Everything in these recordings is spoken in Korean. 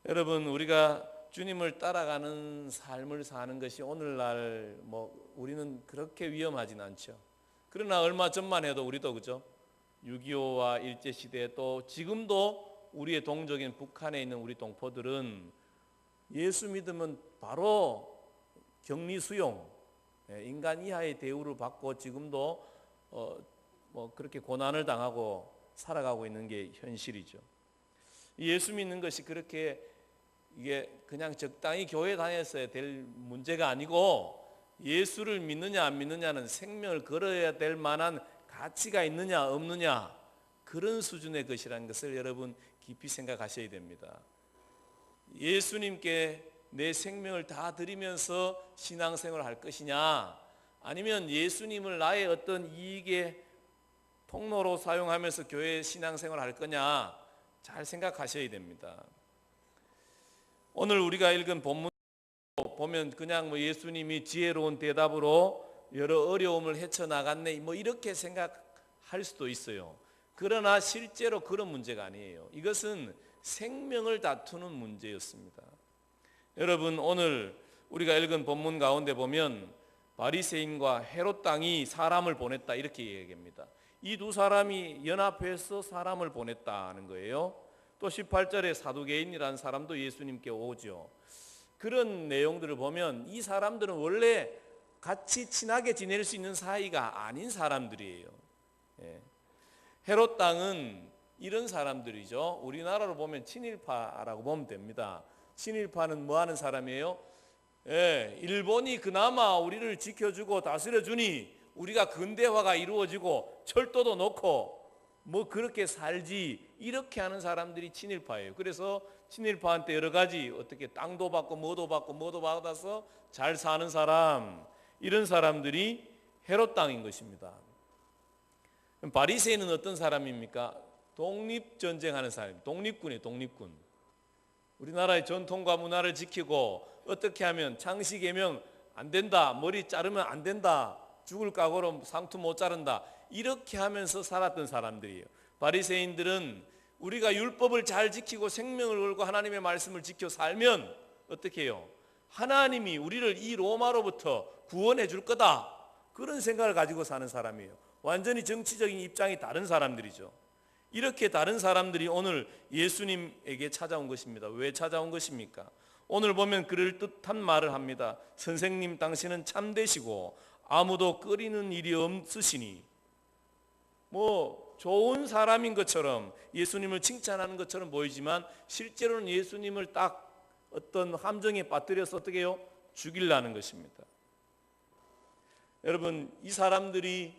여러분, 우리가 주님을 따라가는 삶을 사는 것이 오늘날 우리는 그렇게 위험하진 않죠. 그러나 얼마 전만 해도 우리도 그죠? 6.25와 일제시대 또 지금도 우리의 동족인 북한에 있는 우리 동포들은 예수 믿으면 바로 격리 수용, 인간 이하의 대우를 받고 지금도 그렇게 고난을 당하고 살아가고 있는 게 현실이죠. 예수 믿는 것이 그렇게 이게 그냥 적당히 교회 다녔어야 될 문제가 아니고 예수를 믿느냐 안 믿느냐는 생명을 걸어야 될 만한 가치가 있느냐 없느냐 그런 수준의 것이라는 것을 여러분 깊이 생각하셔야 됩니다. 예수님께 내 생명을 다 드리면서 신앙생활을 할 것이냐 아니면 예수님을 나의 어떤 이익의 통로로 사용하면서 교회 신앙생활을 할 거냐 잘 생각하셔야 됩니다. 오늘 우리가 읽은 본문 보면 그냥 예수님이 지혜로운 대답으로 여러 어려움을 헤쳐나갔네 이렇게 생각할 수도 있어요. 그러나 실제로 그런 문제가 아니에요. 이것은 생명을 다투는 문제였습니다. 여러분, 오늘 우리가 읽은 본문 가운데 보면 바리새인과 헤롯 당이 사람을 보냈다 이렇게 얘기합니다. 이 두 사람이 연합해서 사람을 보냈다는 거예요. 또 18절에 사두개인이라는 사람도 예수님께 오죠. 그런 내용들을 보면 이 사람들은 원래 같이 친하게 지낼 수 있는 사이가 아닌 사람들이에요. 헤롯 당은 이런 사람들이죠. 우리나라로 보면 친일파라고 보면 됩니다. 친일파는 뭐 하는 사람이에요? 일본이 그나마 우리를 지켜주고 다스려주니 우리가 근대화가 이루어지고 철도도 놓고 그렇게 살지 이렇게 하는 사람들이 친일파예요. 그래서 친일파한테 여러 가지 어떻게 땅도 받고 뭐도 받아서 잘 사는 사람 이런 사람들이 헤롯 당인 것입니다. 바리새인은 어떤 사람입니까? 독립전쟁하는 사람입니다. 독립군이에요. 독립군. 우리나라의 전통과 문화를 지키고 어떻게 하면 창씨개명 안 된다, 머리 자르면 안 된다, 죽을 각오로 상투 못 자른다 이렇게 하면서 살았던 사람들이에요. 바리새인들은 우리가 율법을 잘 지키고 생명을 걸고 하나님의 말씀을 지켜 살면 어떻게 해요? 하나님이 우리를 이 로마로부터 구원해 줄 거다 그런 생각을 가지고 사는 사람이에요. 완전히 정치적인 입장이 다른 사람들이죠. 이렇게 다른 사람들이 오늘 예수님에게 찾아온 것입니다. 왜 찾아온 것입니까? 오늘 보면 그럴듯한 말을 합니다. 선생님, 당신은 참되시고 아무도 끓이는 일이 없으시니 좋은 사람인 것처럼 예수님을 칭찬하는 것처럼 보이지만 실제로는 예수님을 딱 어떤 함정에 빠뜨려서 어떻게 해요? 죽이려는 것입니다. 여러분, 이 사람들이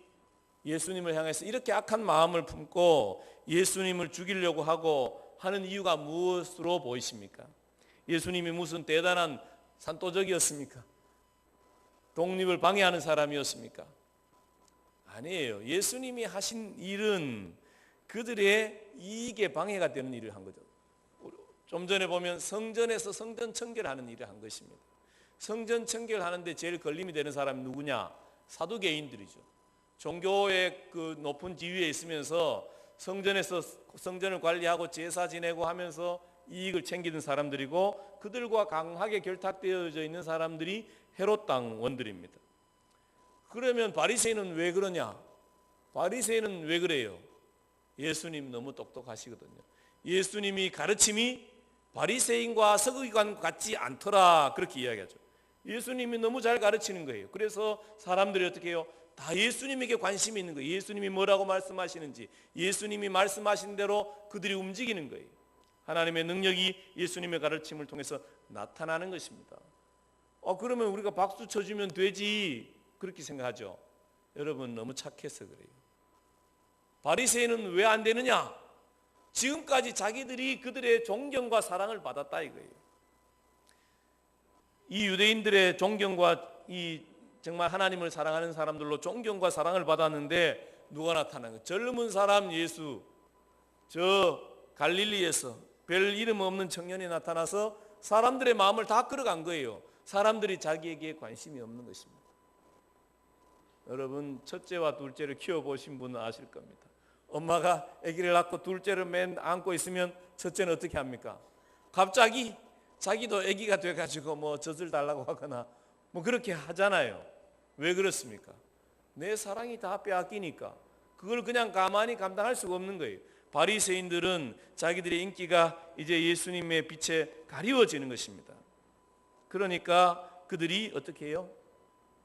예수님을 향해서 이렇게 악한 마음을 품고 예수님을 죽이려고 하고 하는 이유가 무엇으로 보이십니까? 예수님이 무슨 대단한 산도적이었습니까? 독립을 방해하는 사람이었습니까? 아니에요. 예수님이 하신 일은 그들의 이익에 방해가 되는 일을 한 거죠. 좀 전에 보면 성전에서 성전 청결하는 일을 한 것입니다. 성전 청결하는데 제일 걸림이 되는 사람이 누구냐? 사두개인들이죠. 종교의 그 높은 지위에 있으면서 성전에서 성전을 관리하고 제사 지내고 하면서 이익을 챙기는 사람들이고 그들과 강하게 결탁되어져 있는 사람들이 헤롯 당원들입니다. 그러면 바리새인은 왜 그러냐? 바리새인은 왜 그래요? 예수님 너무 똑똑하시거든요. 예수님이 가르침이 바리새인과 서기관 같지 않더라 그렇게 이야기하죠. 예수님이 너무 잘 가르치는 거예요. 그래서 사람들이 어떻게 해요? 다 예수님에게 관심이 있는 거예요. 예수님이 뭐라고 말씀하시는지 예수님이 말씀하신 대로 그들이 움직이는 거예요. 하나님의 능력이 예수님의 가르침을 통해서 나타나는 것입니다. 그러면 우리가 박수 쳐주면 되지 그렇게 생각하죠. 여러분 너무 착해서 그래요. 바리새인은 왜 안 되느냐? 지금까지 자기들이 그들의 존경과 사랑을 받았다 이거예요. 이 유대인들의 존경과 이 정말 하나님을 사랑하는 사람들로 존경과 사랑을 받았는데 누가 나타난 거예요? 젊은 사람 예수, 저 갈릴리에서 별 이름 없는 청년이 나타나서 사람들의 마음을 다 끌어간 거예요. 사람들이 자기에게 관심이 없는 것입니다. 여러분 첫째와 둘째를 키워보신 분은 아실 겁니다. 엄마가 아기를 낳고 둘째를 맨 안고 있으면 첫째는 어떻게 합니까? 갑자기 자기도 아기가 돼가지고 뭐 젖을 달라고 하거나 뭐 그렇게 하잖아요. 왜 그렇습니까? 내 사랑이 다 빼앗기니까 그걸 그냥 가만히 감당할 수가 없는 거예요. 바리새인들은 자기들의 인기가 이제 예수님의 빛에 가리워지는 것입니다. 그러니까 그들이 어떻게 해요?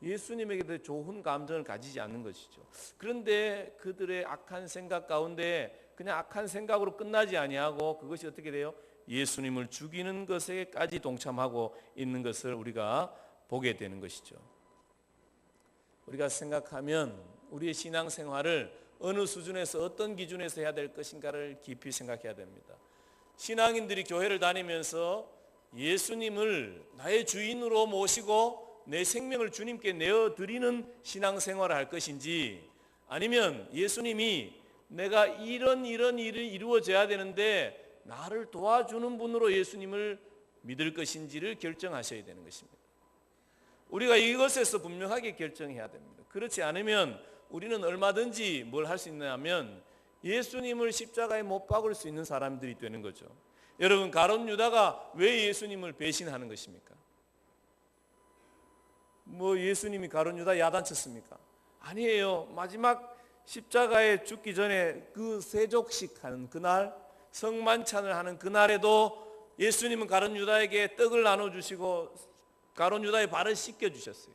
예수님에게 더 좋은 감정을 가지지 않는 것이죠. 그런데 그들의 악한 생각 가운데 그냥 악한 생각으로 끝나지 아니하고 그것이 어떻게 돼요? 예수님을 죽이는 것에까지 동참하고 있는 것을 우리가 보게 되는 것이죠. 우리가 생각하면 우리의 신앙생활을 어느 수준에서 어떤 기준에서 해야 될 것인가를 깊이 생각해야 됩니다. 신앙인들이 교회를 다니면서 예수님을 나의 주인으로 모시고 내 생명을 주님께 내어드리는 신앙생활을 할 것인지, 아니면 예수님이 내가 이런 일이 이루어져야 되는데 나를 도와주는 분으로 예수님을 믿을 것인지를 결정하셔야 되는 것입니다. 우리가 이것에서 분명하게 결정해야 됩니다. 그렇지 않으면 우리는 얼마든지 뭘 할 수 있냐면 예수님을 십자가에 못 박을 수 있는 사람들이 되는 거죠. 여러분, 가룟 유다가 왜 예수님을 배신하는 것입니까? 뭐 예수님이 가룟 유다 야단쳤습니까? 아니에요. 마지막 십자가에 죽기 전에 그 세족식 하는 그날, 성만찬을 하는 그날에도 예수님은 가룟 유다에게 떡을 나눠주시고 가룟 유다의 발을 씻겨주셨어요.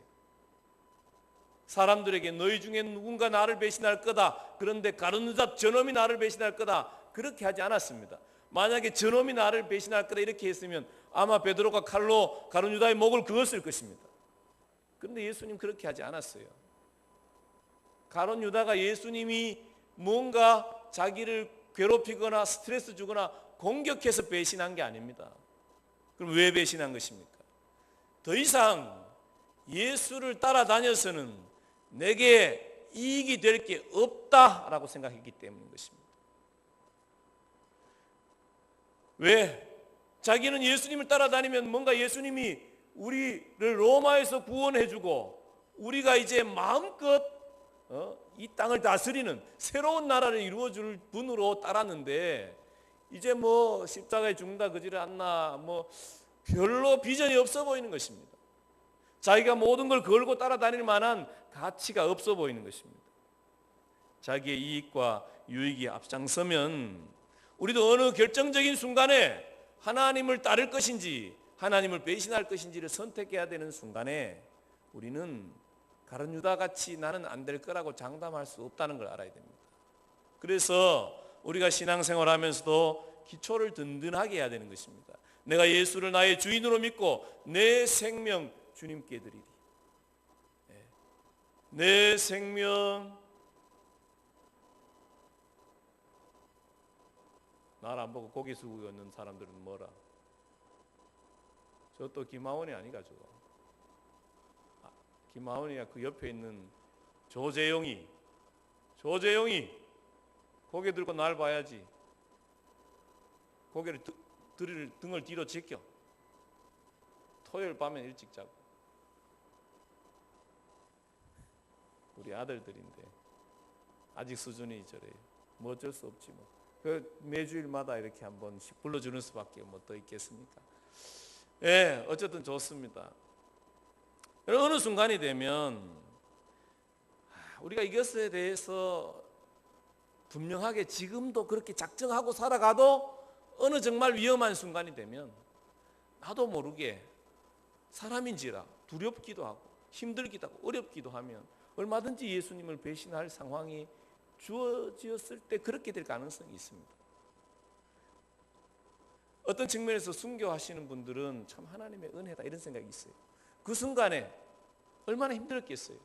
사람들에게 너희 중에 누군가 나를 배신할 거다. 그런데 가룟 유다 저놈이 나를 배신할 거다. 그렇게 하지 않았습니다. 만약에 저놈이 나를 배신할 거다 이렇게 했으면 아마 베드로가 칼로 가룟 유다의 목을 그었을 것입니다. 그런데 예수님 그렇게 하지 않았어요. 가룟 유다가 예수님이 뭔가 자기를 괴롭히거나 스트레스 주거나 공격해서 배신한 게 아닙니다. 그럼 왜 배신한 것입니까? 더 이상 예수를 따라다녀서는 내게 이익이 될 게 없다라고 생각했기 때문인 것입니다. 왜? 자기는 예수님을 따라다니면 뭔가 예수님이 우리를 로마에서 구원해주고 우리가 이제 마음껏 이 땅을 다스리는 새로운 나라를 이루어줄 분으로 따랐는데 이제 뭐 십자가에 죽는다 그지를 않나 뭐 별로 비전이 없어 보이는 것입니다. 자기가 모든 걸 걸고 따라다닐 만한 가치가 없어 보이는 것입니다. 자기의 이익과 유익이 앞장서면 우리도 어느 결정적인 순간에 하나님을 따를 것인지 하나님을 배신할 것인지를 선택해야 되는 순간에 우리는 가룟 유다 같이 나는 안 될 거라고 장담할 수 없다는 걸 알아야 됩니다. 그래서 우리가 신앙생활 하면서도 기초를 든든하게 해야 되는 것입니다. 내가 예수를 나의 주인으로 믿고 내 생명 주님께 드리리. 내 생명, 나를 안 보고 고개 숙이고 있는 사람들은 뭐라? 저 또 김하원이 아니가 저거. 김하원이야 그 옆에 있는 조재용이 고개 들고 날 봐야지. 고개를 등을 뒤로 제껴. 토요일 밤에 일찍 자고. 우리 아들들인데 아직 수준이 저래요. 뭐 어쩔 수 없지 뭐. 그 매주일마다 이렇게 한 번씩 불러주는 수밖에 뭐 더 있겠습니까? 예, 어쨌든 좋습니다. 어느 순간이 되면 우리가 이것에 대해서 분명하게 지금도 그렇게 작정하고 살아가도 어느 정말 위험한 순간이 되면 나도 모르게 사람인지라 두렵기도 하고 힘들기도 하고 어렵기도 하면 얼마든지 예수님을 배신할 상황이 주어졌을 때 그렇게 될 가능성이 있습니다. 어떤 측면에서 순교하시는 분들은 참 하나님의 은혜다 이런 생각이 있어요. 그 순간에 얼마나 힘들었겠어요.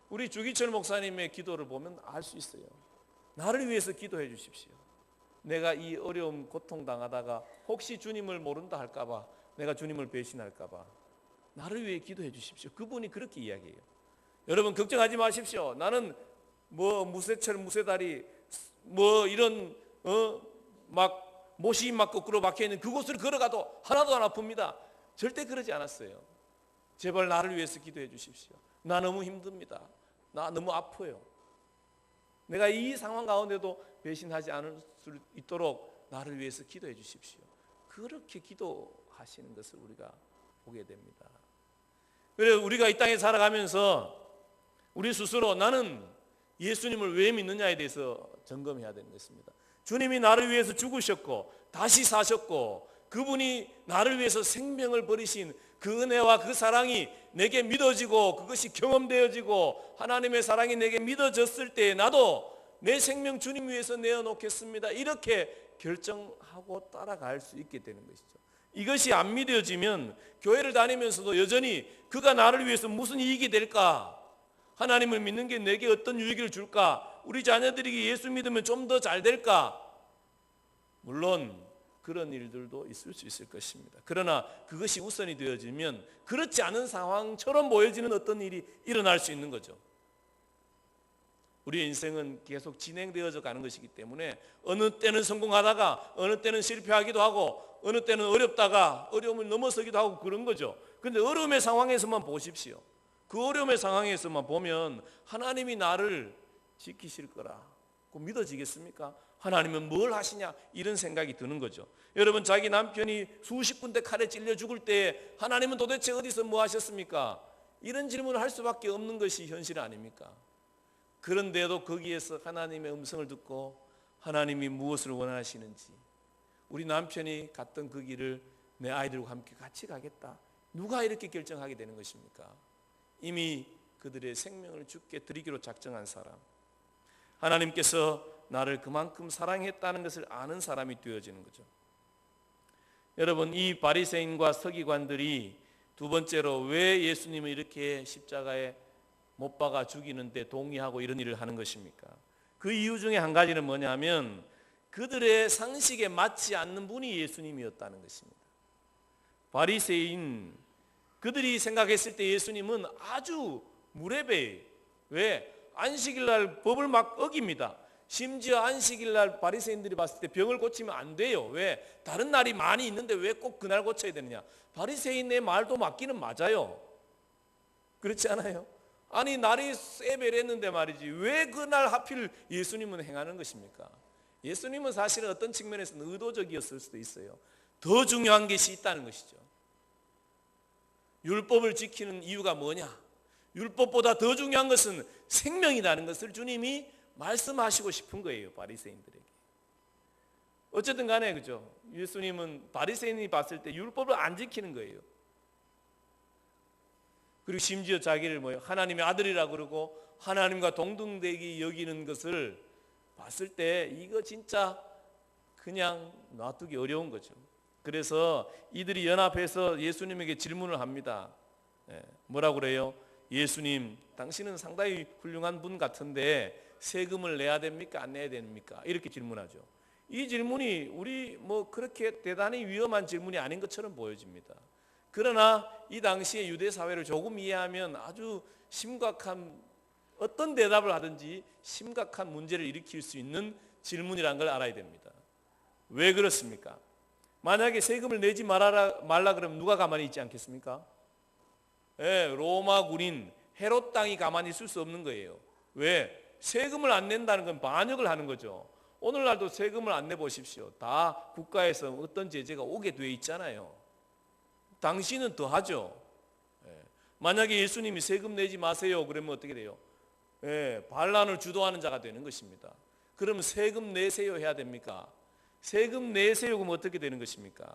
우리 주기철 목사님의 기도를 보면 알 수 있어요. 나를 위해서 기도해 주십시오. 내가 이 어려움 고통당하다가 혹시 주님을 모른다 할까 봐 내가 주님을 배신할까 봐 나를 위해 기도해 주십시오. 그분이 그렇게 이야기해요. 여러분 걱정하지 마십시오. 나는 뭐 무쇠철 무쇠다리 뭐 이런 막 못이 막 거꾸로 박혀있는 그곳을 걸어가도 하나도 안 아픕니다. 절대 그러지 않았어요. 제발 나를 위해서 기도해 주십시오. 나 너무 힘듭니다. 나 너무 아파요. 내가 이 상황 가운데도 배신하지 않을 수 있도록 나를 위해서 기도해 주십시오. 그렇게 기도하시는 것을 우리가 보게 됩니다. 그래서 우리가 이 땅에 살아가면서 우리 스스로 나는 예수님을 왜 믿느냐에 대해서 점검해야 되는 것입니다. 주님이 나를 위해서 죽으셨고 다시 사셨고 그분이 나를 위해서 생명을 버리신 그 은혜와 그 사랑이 내게 믿어지고 그것이 경험되어지고 하나님의 사랑이 내게 믿어졌을 때 나도 내 생명 주님 위해서 내어놓겠습니다. 이렇게 결정하고 따라갈 수 있게 되는 것이죠. 이것이 안 믿어지면 교회를 다니면서도 여전히 그가 나를 위해서 무슨 이익이 될까? 하나님을 믿는 게 내게 어떤 유익을 줄까? 우리 자녀들이 예수 믿으면 좀 더 잘 될까? 물론 그런 일들도 있을 수 있을 것입니다. 그러나 그것이 우선이 되어지면 그렇지 않은 상황처럼 보여지는 어떤 일이 일어날 수 있는 거죠. 우리의 인생은 계속 진행되어져 가는 것이기 때문에 어느 때는 성공하다가 어느 때는 실패하기도 하고 어느 때는 어렵다가 어려움을 넘어서기도 하고 그런 거죠. 그런데 어려움의 상황에서만 보십시오. 그 어려움의 상황에서만 보면 하나님이 나를 지키실 거라고 믿어지겠습니까? 하나님은 뭘 하시냐 이런 생각이 드는 거죠. 여러분 자기 남편이 수십 군데 칼에 찔려 죽을 때 하나님은 도대체 어디서 뭐 하셨습니까? 이런 질문을 할 수밖에 없는 것이 현실 아닙니까? 그런데도 거기에서 하나님의 음성을 듣고 하나님이 무엇을 원하시는지 우리 남편이 갔던 그 길을 내 아이들과 함께 같이 가겠다. 누가 이렇게 결정하게 되는 것입니까? 이미 그들의 생명을 주께 드리기로 작정한 사람, 하나님께서 나를 그만큼 사랑했다는 것을 아는 사람이 되어지는 거죠. 여러분 이 바리새인과 서기관들이 두 번째로 왜 예수님을 이렇게 십자가에 못 박아 죽이는데 동의하고 이런 일을 하는 것입니까? 그 이유 중에 한 가지는 뭐냐면 그들의 상식에 맞지 않는 분이 예수님이었다는 것입니다. 바리새인 그들이 생각했을 때 예수님은 아주 무례배예요. 왜? 안식일 날 법을 막 어깁니다. 심지어 안식일 날 바리새인들이 봤을 때 병을 고치면 안 돼요. 왜? 다른 날이 많이 있는데 왜 꼭 그날 고쳐야 되느냐? 바리새인의 말도 맞기는 맞아요. 그렇지 않아요? 아니 날이 세배했는데 말이지 왜 그날 하필 예수님은 행하는 것입니까? 예수님은 사실은 어떤 측면에서는 의도적이었을 수도 있어요. 더 중요한 것이 있다는 것이죠. 율법을 지키는 이유가 뭐냐? 율법보다 더 중요한 것은 생명이라는 것을 주님이 말씀하시고 싶은 거예요. 바리새인들에게. 어쨌든 간에 그죠? 예수님은 바리새인이 봤을 때 율법을 안 지키는 거예요. 그리고 심지어 자기를 하나님의 아들이라고 그러고 하나님과 동등되게 여기는 것을 봤을 때 이거 진짜 그냥 놔두기 어려운 거죠. 그래서 이들이 연합해서 예수님에게 질문을 합니다. 뭐라고 그래요? 예수님, 당신은 상당히 훌륭한 분 같은데 세금을 내야 됩니까? 안 내야 됩니까? 이렇게 질문하죠. 이 질문이 우리 그렇게 대단히 위험한 질문이 아닌 것처럼 보여집니다. 그러나 이 당시의 유대 사회를 조금 이해하면 아주 심각한 어떤 대답을 하든지 심각한 문제를 일으킬 수 있는 질문이라는 걸 알아야 됩니다. 왜 그렇습니까? 만약에 세금을 내지 말라 그러면 누가 가만히 있지 않겠습니까? 로마 군인 헤롯 땅이 가만히 있을 수 없는 거예요. 왜? 세금을 안 낸다는 건 반역을 하는 거죠. 오늘날도 세금을 안 내보십시오. 다 국가에서 어떤 제재가 오게 돼 있잖아요. 당신은 더 하죠. 만약에 예수님이 세금 내지 마세요 그러면 어떻게 돼요? 반란을 주도하는 자가 되는 것입니다. 그러면 세금 내세요 해야 됩니까? 세금 내세요 그러면 어떻게 되는 것입니까?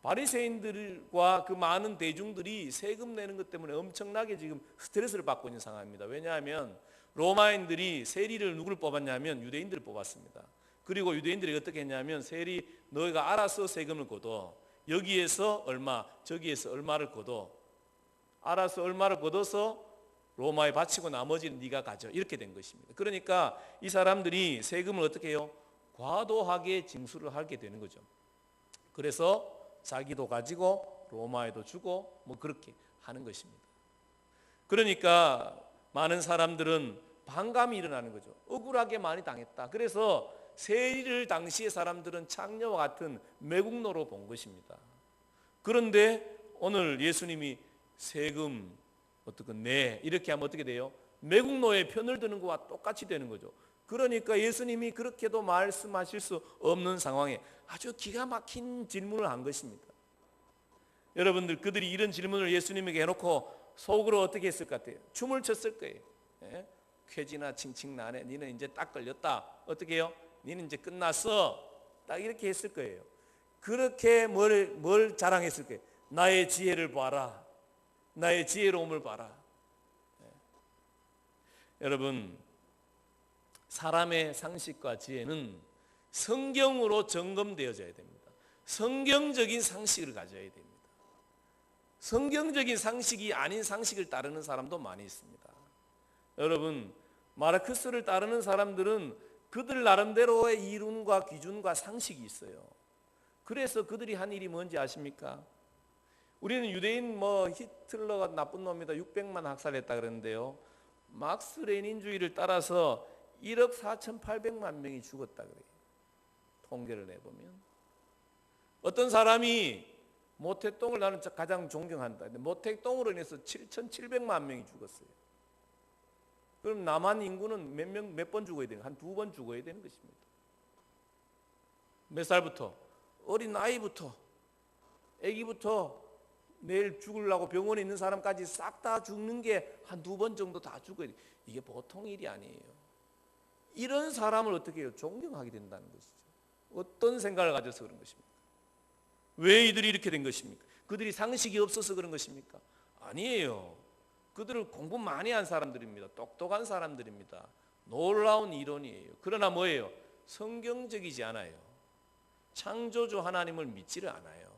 바리새인들과 그 많은 대중들이 세금 내는 것 때문에 엄청나게 지금 스트레스를 받고 있는 상황입니다. 왜냐하면 로마인들이 세리를 누구를 뽑았냐면 유대인들을 뽑았습니다. 그리고 유대인들이 어떻게 했냐면 세리 너희가 알아서 세금을 걷어 여기에서 얼마 저기에서 얼마를 걷어 알아서 얼마를 걷어서 로마에 바치고 나머지는 네가 가져 이렇게 된 것입니다. 그러니까 이 사람들이 세금을 어떻게 해요? 과도하게 징수를 하게 되는 거죠. 그래서 자기도 가지고 로마에도 주고 그렇게 하는 것입니다. 그러니까 많은 사람들은 반감이 일어나는 거죠. 억울하게 많이 당했다. 그래서 세리를 당시의 사람들은 창녀와 같은 매국노로 본 것입니다. 그런데 오늘 예수님이 세금 어떻게 내 이렇게 하면 어떻게 돼요? 매국노의 편을 드는 것과 똑같이 되는 거죠. 그러니까 예수님이 그렇게도 말씀하실 수 없는 상황에 아주 기가 막힌 질문을 한 것입니다. 여러분들, 그들이 이런 질문을 예수님에게 해놓고 속으로 어떻게 했을 것 같아요? 춤을 췄을 거예요. 예? 쾌지나 칭칭나네. 니는 이제 딱 걸렸다. 어떻게 해요? 니는 이제 끝났어. 딱 이렇게 했을 거예요. 그렇게 뭘 자랑했을 거예요? 나의 지혜를 봐라. 나의 지혜로움을 봐라. 예. 여러분, 사람의 상식과 지혜는 성경으로 점검되어져야 됩니다. 성경적인 상식을 가져야 됩니다. 성경적인 상식이 아닌 상식을 따르는 사람도 많이 있습니다. 여러분, 마르크스를 따르는 사람들은 그들 나름대로의 이론과 기준과 상식이 있어요. 그래서 그들이 한 일이 뭔지 아십니까? 우리는 유대인 히틀러가 나쁜 놈이다 600만 학살했다 그러는데요, 막스 레닌주의를 따라서 1억 4,800만 명이 죽었다 그래요. 통계를 내보면 어떤 사람이 모택동을 나는 가장 존경한다. 근데 모택동으로 인해서 7,700만 명이 죽었어요. 그럼 남한 인구는 몇 번 죽어야 되는? 한 2번 죽어야 되는 것입니다. 몇 살부터? 어린 아이부터, 아기부터 내일 죽으려고 병원에 있는 사람까지 싹 다 죽는 게 한 2번 정도 다 죽어야 돼. 이게 보통 일이 아니에요. 이런 사람을 어떻게 해요? 존경하게 된다는 것이죠. 어떤 생각을 가져서 그런 것입니까? 왜 이들이 이렇게 된 것입니까? 그들이 상식이 없어서 그런 것입니까? 아니에요. 그들은 공부 많이 한 사람들입니다. 똑똑한 사람들입니다. 놀라운 이론이에요. 그러나 뭐예요? 성경적이지 않아요. 창조주 하나님을 믿지를 않아요.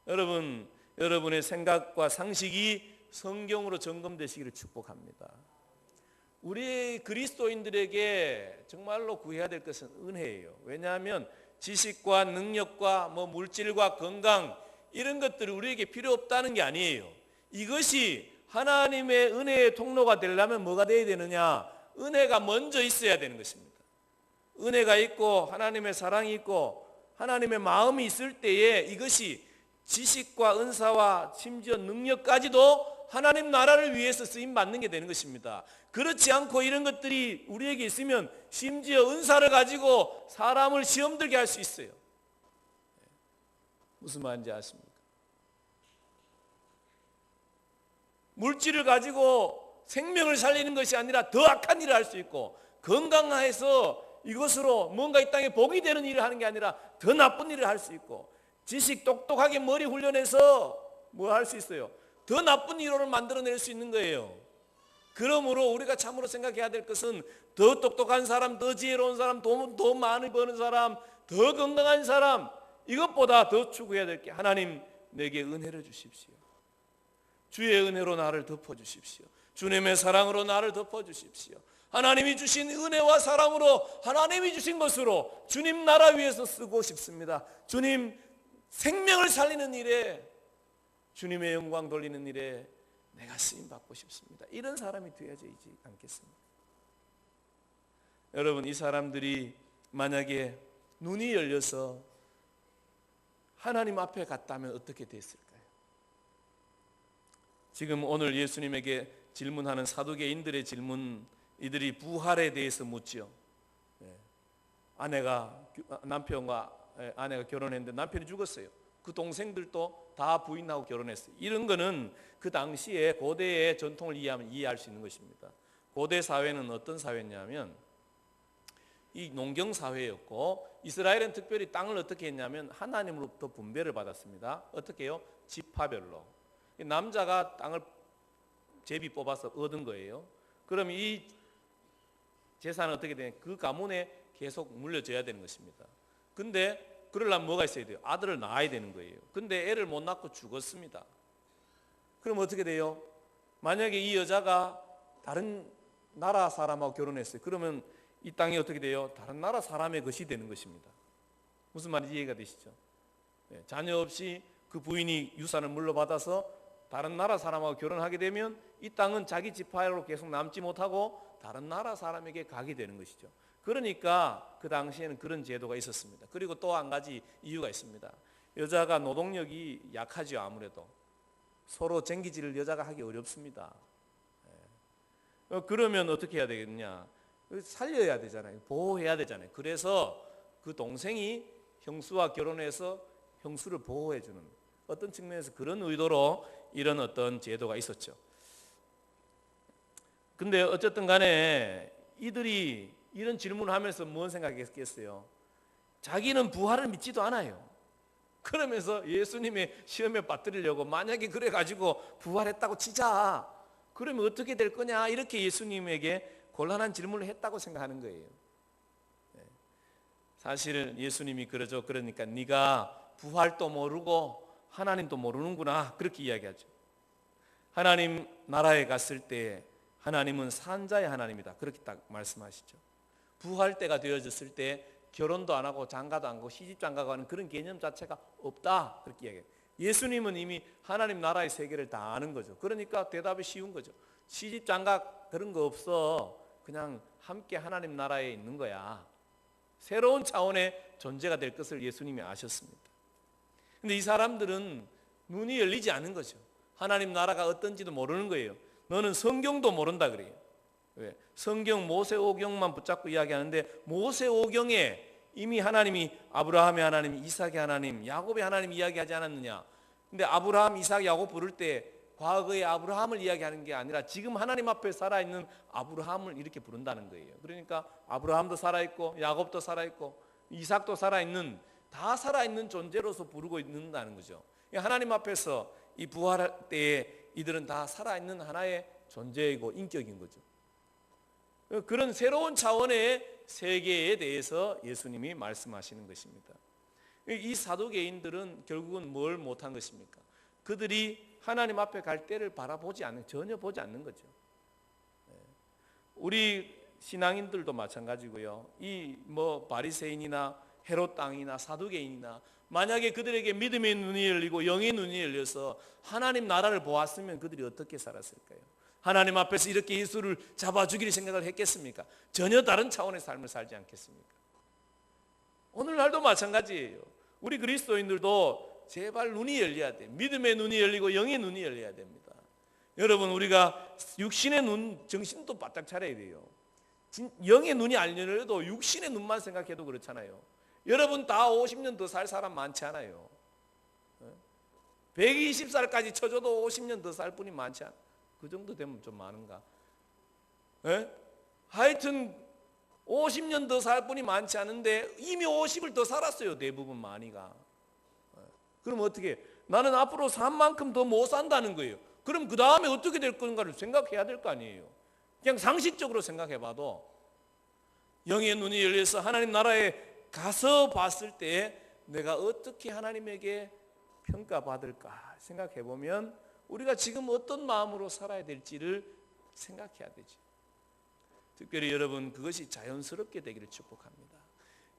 여러분, 여러분의 생각과 상식이 성경으로 점검되시기를 축복합니다. 우리 그리스도인들에게 정말로 구해야 될 것은 은혜예요. 왜냐하면 지식과 능력과 물질과 건강 이런 것들이 우리에게 필요 없다는 게 아니에요. 이것이 하나님의 은혜의 통로가 되려면 뭐가 되어야 되느냐? 은혜가 먼저 있어야 되는 것입니다. 은혜가 있고 하나님의 사랑이 있고 하나님의 마음이 있을 때에 이것이 지식과 은사와 심지어 능력까지도 하나님 나라를 위해서 쓰임 받는 게 되는 것입니다. 그렇지 않고 이런 것들이 우리에게 있으면 심지어 은사를 가지고 사람을 시험 들게 할 수 있어요. 무슨 말인지 아십니까? 물질을 가지고 생명을 살리는 것이 아니라 더 악한 일을 할 수 있고, 건강해서 이것으로 뭔가 이 땅에 복이 되는 일을 하는 게 아니라 더 나쁜 일을 할 수 있고, 지식 똑똑하게 머리 훈련해서 뭐 할 수 있어요? 더 나쁜 이론을 만들어낼 수 있는 거예요. 그러므로 우리가 참으로 생각해야 될 것은 더 똑똑한 사람, 더 지혜로운 사람, 더 많이 버는 사람, 더 건강한 사람, 이것보다 더 추구해야 될 게 하나님 내게 은혜를 주십시오. 주의 은혜로 나를 덮어주십시오. 주님의 사랑으로 나를 덮어주십시오. 하나님이 주신 은혜와 사랑으로 하나님이 주신 것으로 주님 나라 위해서 쓰고 싶습니다. 주님 생명을 살리는 일에, 주님의 영광 돌리는 일에 내가 쓰임받고 싶습니다. 이런 사람이 되어야지 않겠습니까? 여러분, 이 사람들이 만약에 눈이 열려서 하나님 앞에 갔다면 어떻게 됐을까요? 지금 오늘 예수님에게 질문하는 사두개인들의 질문, 이들이 부활에 대해서 묻죠. 남편과 아내가 결혼했는데 남편이 죽었어요. 그 동생들도 다 부인하고 결혼했어요. 이런 거는 그 당시에 고대의 전통을 이해하면 이해할 수 있는 것입니다. 고대 사회는 어떤 사회냐면 이 농경 사회였고, 이스라엘은 특별히 땅을 어떻게 했냐면 하나님으로부터 분배를 받았습니다. 어떻게 해요? 지파별로. 남자가 땅을 제비 뽑아서 얻은 거예요. 그럼 이 재산은 어떻게 되냐? 그 가문에 계속 물려줘야 되는 것입니다. 근데 그러려면 뭐가 있어야 돼요? 아들을 낳아야 되는 거예요. 근데 애를 못 낳고 죽었습니다. 그럼 어떻게 돼요? 만약에 이 여자가 다른 나라 사람하고 결혼했어요. 그러면 이 땅이 어떻게 돼요? 다른 나라 사람의 것이 되는 것입니다. 무슨 말인지 이해가 되시죠? 자녀 없이 그 부인이 유산을 물려받아서 다른 나라 사람하고 결혼하게 되면 이 땅은 자기 지파로 계속 남지 못하고 다른 나라 사람에게 가게 되는 것이죠. 그러니까 그 당시에는 그런 제도가 있었습니다. 그리고 또 한 가지 이유가 있습니다. 여자가 노동력이 약하죠. 아무래도 서로 쟁기질을 여자가 하기 어렵습니다. 그러면 어떻게 해야 되겠냐? 살려야 되잖아요. 보호해야 되잖아요. 그래서 그 동생이 형수와 결혼해서 형수를 보호해 주는, 어떤 측면에서 그런 의도로 이런 어떤 제도가 있었죠. 근데 어쨌든 간에 이들이 이런 질문을 하면서 뭔 생각했겠어요? 자기는 부활을 믿지도 않아요. 그러면서 예수님의 시험에 빠뜨리려고, 만약에 그래 가지고 부활했다고 치자, 그러면 어떻게 될 거냐, 이렇게 예수님에게 곤란한 질문을 했다고 생각하는 거예요. 사실은 예수님이 그러죠. 그러니까 네가 부활도 모르고 하나님도 모르는구나, 그렇게 이야기하죠. 하나님 나라에 갔을 때 하나님은 산자의 하나님이다, 그렇게 딱 말씀하시죠. 부활 때가 되어졌을 때 결혼도 안 하고 장가도 안 가고 시집 장가가 하는 그런 개념 자체가 없다, 그렇게 이야기해요. 예수님은 이미 하나님 나라의 세계를 다 아는 거죠. 그러니까 대답이 쉬운 거죠. 시집 장가 그런 거 없어. 그냥 함께 하나님 나라에 있는 거야. 새로운 차원의 존재가 될 것을 예수님이 아셨습니다. 근데 이 사람들은 눈이 열리지 않은 거죠. 하나님 나라가 어떤지도 모르는 거예요. 너는 성경도 모른다 그래요. 왜? 성경 모세오경만 붙잡고 이야기하는데, 모세오경에 이미 하나님이 아브라함의 하나님, 이삭의 하나님, 야곱의 하나님 이야기하지 않았느냐. 근데 아브라함, 이삭, 야곱 부를 때 과거의 아브라함을 이야기하는 게 아니라 지금 하나님 앞에 살아있는 아브라함을 이렇게 부른다는 거예요. 그러니까 아브라함도 살아있고 야곱도 살아있고 이삭도 살아있는, 다 살아있는 존재로서 부르고 있는다는 거죠. 하나님 앞에서 이 부활할 때에 이들은 다 살아있는 하나의 존재이고 인격인 거죠. 그런 새로운 차원의 세계에 대해서 예수님이 말씀하시는 것입니다. 이 사두개인들은 결국은 뭘 못한 것입니까? 그들이 하나님 앞에 갈 때를 바라보지 않는, 전혀 보지 않는 거죠. 우리 신앙인들도 마찬가지고요. 이 바리새인이나 헤롯 당이나 사두개인이나 만약에 그들에게 믿음의 눈이 열리고 영의 눈이 열려서 하나님 나라를 보았으면 그들이 어떻게 살았을까요? 하나님 앞에서 이렇게 예수를 잡아 죽일 생각을 했겠습니까? 전혀 다른 차원의 삶을 살지 않겠습니까? 오늘날도 마찬가지예요. 우리 그리스도인들도 제발 눈이 열려야 돼. 믿음의 눈이 열리고 영의 눈이 열려야 됩니다. 여러분, 우리가 육신의 눈, 정신도 바짝 차려야 돼요. 영의 눈이 안 열려도 육신의 눈만 생각해도 그렇잖아요. 여러분 다 50년 더 살 사람 많지 않아요. 120살까지 쳐줘도 50년 더 살 분이 많지 않아요. 그 정도 되면 좀 많은가? 하여튼 50년 더 살 분이 많지 않은데 이미 50을 더 살았어요. 대부분 많이가. 그럼 어떻게? 나는 앞으로 산 만큼 더 못 산다는 거예요. 그럼 그 다음에 어떻게 될 건가를 생각해야 될 거 아니에요. 그냥 상식적으로 생각해 봐도 영의 눈이 열려서 하나님 나라에 가서 봤을 때 내가 어떻게 하나님에게 평가받을까 생각해 보면 우리가 지금 어떤 마음으로 살아야 될지를 생각해야 되죠. 특별히 여러분, 그것이 자연스럽게 되기를 축복합니다.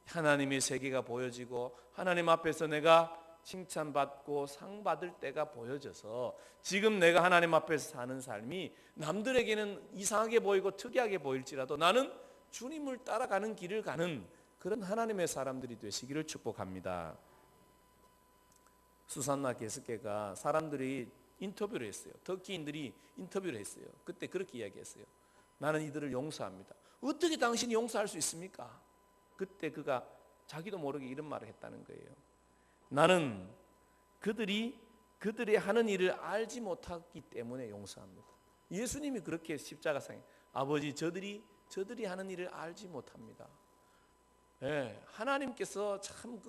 하나님의 세계가 보여지고 하나님 앞에서 내가 칭찬받고 상 받을 때가 보여져서 지금 내가 하나님 앞에서 사는 삶이 남들에게는 이상하게 보이고 특이하게 보일지라도 나는 주님을 따라가는 길을 가는 그런 하나님의 사람들이 되시기를 축복합니다. 수산나 게스케가 사람들이 인터뷰를 했어요. 터키인들이 인터뷰를 했어요. 그때 그렇게 이야기했어요. 나는 이들을 용서합니다. 어떻게 당신이 용서할 수 있습니까? 그때 그가 자기도 모르게 이런 말을 했다는 거예요. 나는 그들이 하는 일을 알지 못하기 때문에 용서합니다. 예수님이 그렇게 십자가상에 아버지 저들이 하는 일을 알지 못합니다. 하나님께서 참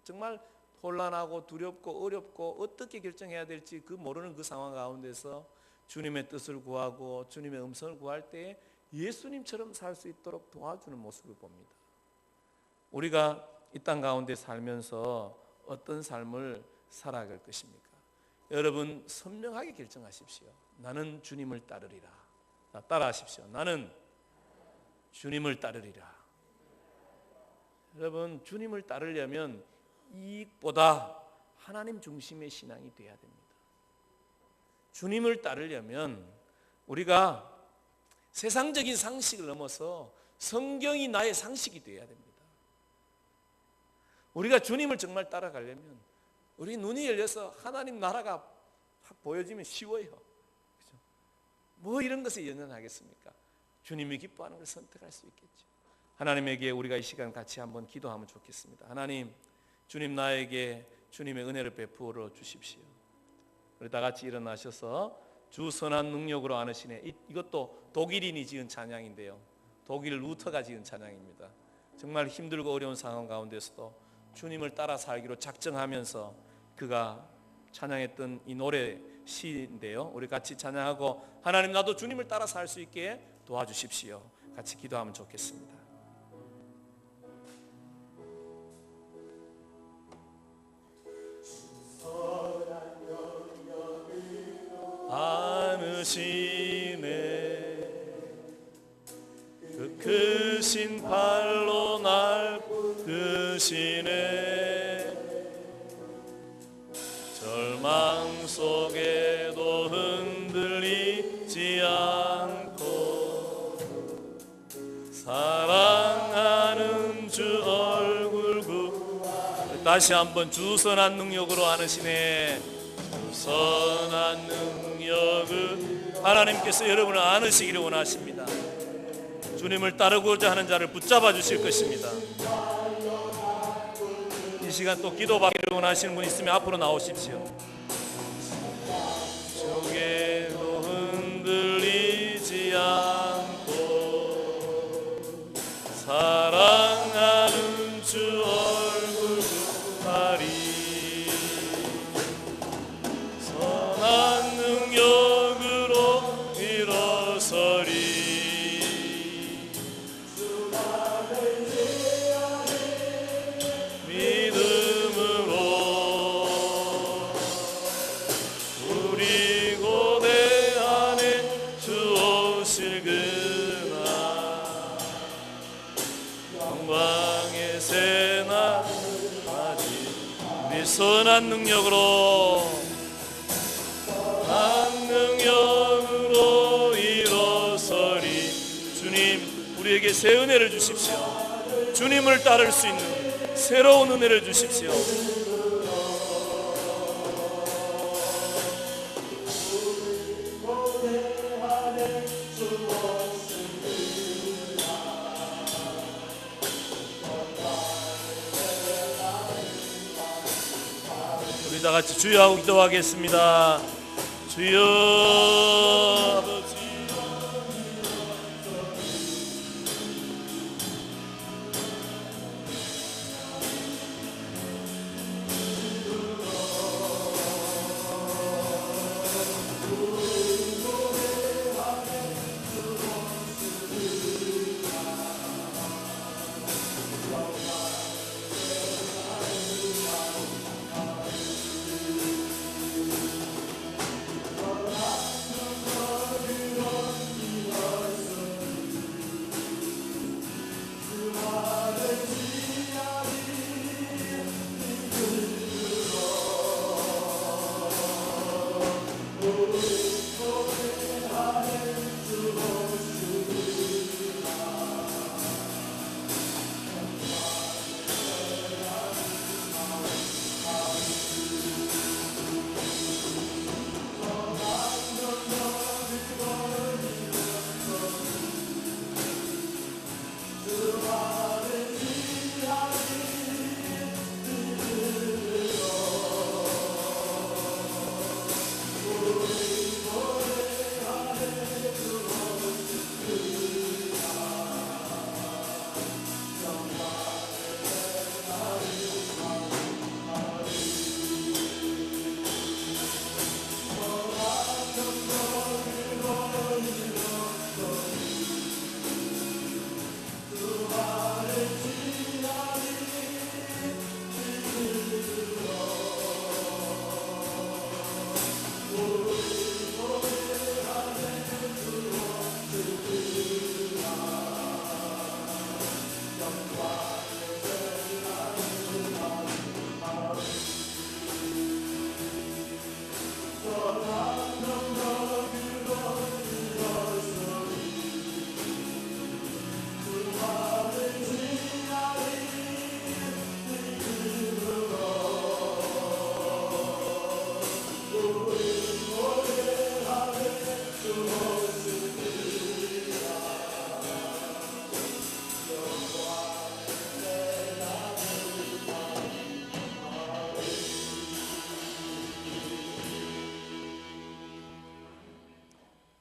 정말 혼란하고 두렵고 어렵고 어떻게 결정해야 될지 그 모르는 그 상황 가운데서 주님의 뜻을 구하고 주님의 음성을 구할 때 예수님처럼 살 수 있도록 도와주는 모습을 봅니다. 우리가 이 땅 가운데 살면서 어떤 삶을 살아갈 것입니까? 여러분 선명하게 결정하십시오. 나는 주님을 따르리라. 따라하십시오. 나는 주님을 따르리라. 여러분 주님을 따르려면 이익보다 하나님 중심의 신앙이 돼야 됩니다. 주님을 따르려면 우리가 세상적인 상식을 넘어서 성경이 나의 상식이 돼야 됩니다. 우리가 주님을 정말 따라가려면 우리 눈이 열려서 하나님 나라가 확 보여지면 쉬워요. 그렇죠? 뭐 이런 것에 연연하겠습니까? 주님이 기뻐하는 걸 선택할 수 있겠죠. 하나님에게 우리가 이 시간 같이 한번 기도하면 좋겠습니다. 하나님, 주님 나에게 주님의 은혜를 베풀어 주십시오. 우리 다 같이 일어나셔서 주 선한 능력으로 안으시네. 이것도 독일인이 지은 찬양인데요, 독일 루터가 지은 찬양입니다. 정말 힘들고 어려운 상황 가운데서도 주님을 따라 살기로 작정하면서 그가 찬양했던 이 노래 시인데요, 우리 같이 찬양하고 하나님, 나도 주님을 따라 살 수 있게 도와주십시오. 같이 기도하면 좋겠습니다. 안으시네, 그 크신 팔로 날 드시네. 절망 속에도 흔들리지 않고 사랑하는 주 얼굴 다시 한번 주 선한 능력으로 안으시네. 선한 능력을 하나님께서 여러분을 안으시기를 원하십니다. 주님을 따르고자 하는 자를 붙잡아 주실 것입니다. 이 시간 또 기도받기를 원하시는 분 있으면 앞으로 나오십시오. 속에도 흔들리지 않고 사랑하는 주 얼굴 구하리. 선한 능력으로 일어서리. 선한 능력으로 일어서리. 주님, 우리에게 새 은혜를 주십시오. 주님을 따를 수 있는 새로운 은혜를 주십시오. 우리 다 같이 주여 하고 기도하겠습니다. 주여.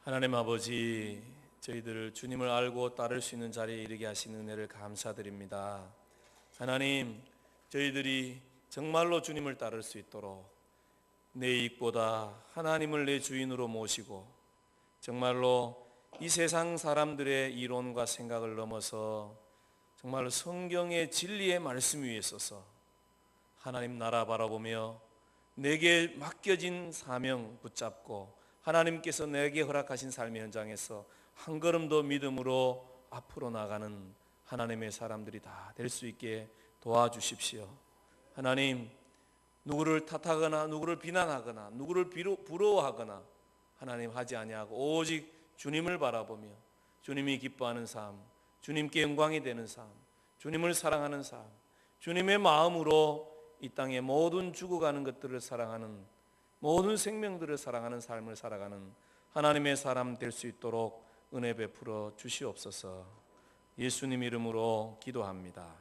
하나님 아버지, 저희들 주님을 알고 따를 수 있는 자리에 이르게 하신 은혜를 감사드립니다. 하나님, 저희들이 정말로 주님을 따를 수 있도록 내 이익보다 하나님을 내 주인으로 모시고 정말로 이 세상 사람들의 이론과 생각을 넘어서 정말로 성경의 진리의 말씀 위에 서서 하나님 나라 바라보며 내게 맡겨진 사명 붙잡고 하나님께서 내게 허락하신 삶의 현장에서 한 걸음 더 믿음으로 앞으로 나가는 하나님의 사람들이 다 될 수 있게 도와주십시오. 하나님, 누구를 탓하거나 누구를 비난하거나 누구를 부러워하거나 하나님 하지 아니하고 오직 주님을 바라보며 주님이 기뻐하는 삶, 주님께 영광이 되는 삶, 주님을 사랑하는 삶, 주님의 마음으로 이 땅의 모든 죽어가는 것들을 사랑하는, 모든 생명들을 사랑하는 삶을 살아가는 하나님의 사람 될 수 있도록 은혜 베풀어 주시옵소서. 예수님 이름으로 기도합니다.